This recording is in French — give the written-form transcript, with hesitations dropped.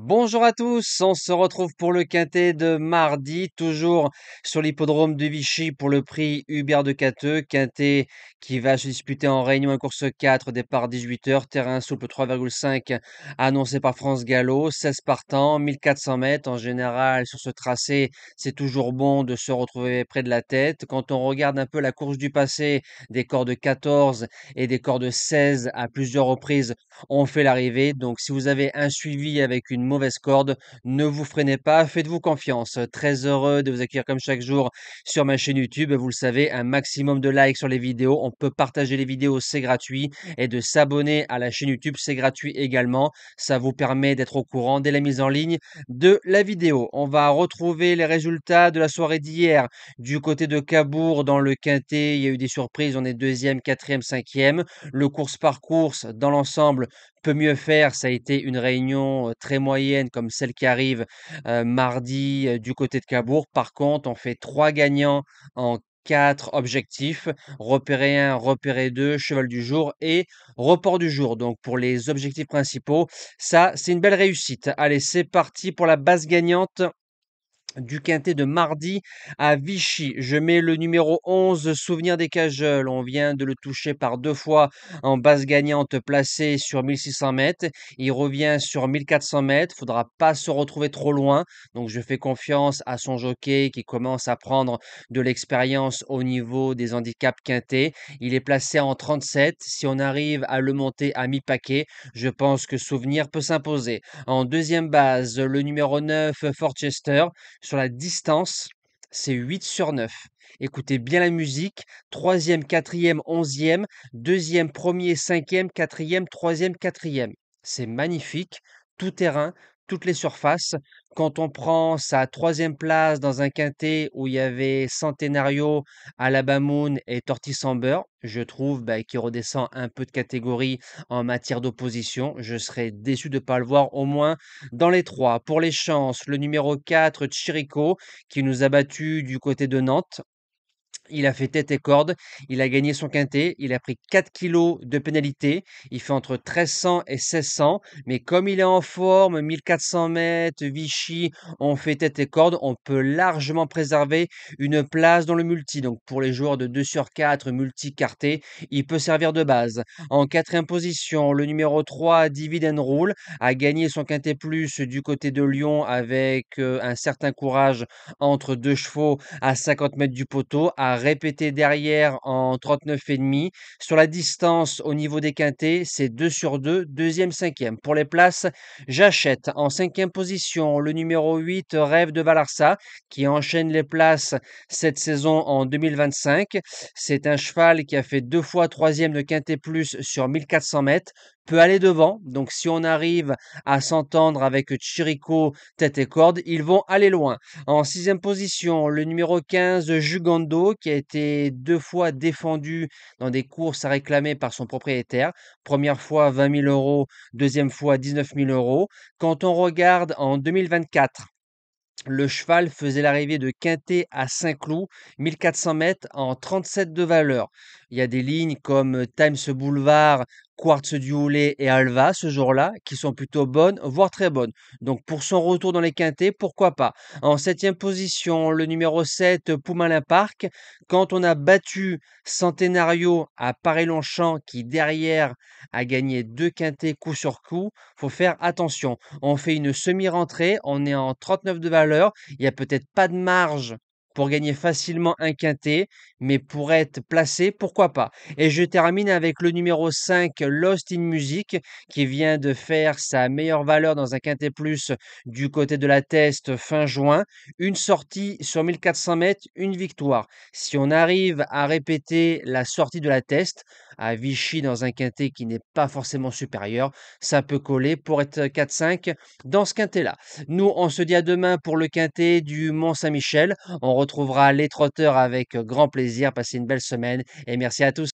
Bonjour à tous, on se retrouve pour le quintet de mardi, toujours sur l'hippodrome de Vichy pour le prix Hubert de Cateux, quintet qui va se disputer en Réunion en course 4, départ 18h, terrain souple 3,5 annoncé par France Gallo, 16 partants, 1400 mètres. En général, sur ce tracé, c'est toujours bon de se retrouver près de la tête. Quand on regarde un peu la course du passé, des corps de 14 et des corps de 16 à plusieurs reprises, on fait l'arrivée. Donc, si vous avez un suivi avec une mauvaise corde, ne vous freinez pas, faites-vous confiance. Très heureux de vous accueillir comme chaque jour sur ma chaîne YouTube. Vous le savez, un maximum de likes sur les vidéos. On peut partager les vidéos, c'est gratuit. Et de s'abonner à la chaîne YouTube, c'est gratuit également. Ça vous permet d'être au courant dès la mise en ligne de la vidéo. On va retrouver les résultats de la soirée d'hier. Du côté de Cabourg, dans le quintet, il y a eu des surprises. On est deuxième, quatrième, cinquième. Le course par course, dans l'ensemble, peut mieux faire. Ça a été une réunion très moyenne comme celle qui arrive mardi du côté de Cabourg. Par contre, on fait 3 gagnants en 4 objectifs, repérer 1, repérer 2, cheval du jour et report du jour. Donc pour les objectifs principaux, ça c'est une belle réussite. Allez, c'est parti pour la base gagnante du quintet de mardi à Vichy. Je mets le numéro 11, Souvenir des Cageoles. On vient de le toucher par 2 fois en base gagnante placée sur 1600 mètres. Il revient sur 1400 mètres. Faudra pas se retrouver trop loin. Donc je fais confiance à son jockey qui commence à prendre de l'expérience au niveau des handicaps quintés. Il est placé en 37. Si on arrive à le monter à mi-paquet, je pense que Souvenir peut s'imposer. En deuxième base, le numéro 9, Forchester. Sur la distance, c'est 8 sur 9. Écoutez bien la musique. Troisième, quatrième, onzième, deuxième, premier, cinquième, quatrième, troisième, quatrième. C'est magnifique. Tout terrain, toutes les surfaces. Quand on prend sa troisième place dans un quintet où il y avait Centenario, Alabamoun et Tortis Amber, je trouve qu'il redescend un peu de catégorie en matière d'opposition. Je serais déçu de ne pas le voir au moins dans les 3. Pour les chances, le numéro 4, Chirico, qui nous a battu du côté de Nantes. Il a fait tête et corde, il a gagné son quintet, il a pris 4 kilos de pénalité, il fait entre 1300 et 1600, mais comme il est en forme, 1400 mètres, Vichy, on fait tête et corde, on peut largement préserver une place dans le multi. Donc pour les joueurs de 2 sur 4 multi-cartés, il peut servir de base. En quatrième position, le numéro 3, Dividend Rule, a gagné son quintet plus du côté de Lyon avec un certain courage entre deux chevaux à 50 mètres du poteau, à répéter derrière en 39,5. Sur la distance au niveau des quintets, c'est 2 sur 2, deuxième, cinquième. Pour les places, j'achète en cinquième position le numéro 8, Rêve de Valarsa, qui enchaîne les places cette saison en 2025. C'est un cheval qui a fait 2 fois troisième de quintet plus sur 1400 mètres, peut aller devant. Donc si on arrive à s'entendre avec Chirico, tête et corde, ils vont aller loin. En sixième position, le numéro 15, Jugando, qui a été 2 fois défendu dans des courses à réclamer par son propriétaire. Première fois 20 000 euros, deuxième fois 19 000 euros. Quand on regarde en 2024, le cheval faisait l'arrivée de Quintet à Saint-Cloud, 1400 mètres en 37 de valeur. Il y a des lignes comme Times Boulevard, Quartz du Houlet et Alva ce jour-là qui sont plutôt bonnes, voire très bonnes. Donc pour son retour dans les quintets, pourquoi pas. En septième position, le numéro 7, Poumalin Park. Quand on a battu Centenario à Paris-Longchamp qui derrière a gagné 2 quintets coup sur coup, faut faire attention. On fait une semi-rentrée, on est en 39 de valeur. Il y a peut-être pas de marge pour gagner facilement un quintet, mais pour être placé, pourquoi pas. Et je termine avec le numéro 5, Lost in Music, qui vient de faire sa meilleure valeur dans un quintet plus du côté de la Teste fin juin. Une sortie sur 1400 mètres, une victoire. Si on arrive à répéter la sortie de la Teste à Vichy dans un quintet qui n'est pas forcément supérieur, ça peut coller pour être 4-5 dans ce quintet-là. Nous, on se dit à demain pour le quintet du Mont-Saint-Michel. On retrouvera les trotteurs avec grand plaisir. Passez une belle semaine et merci à tous.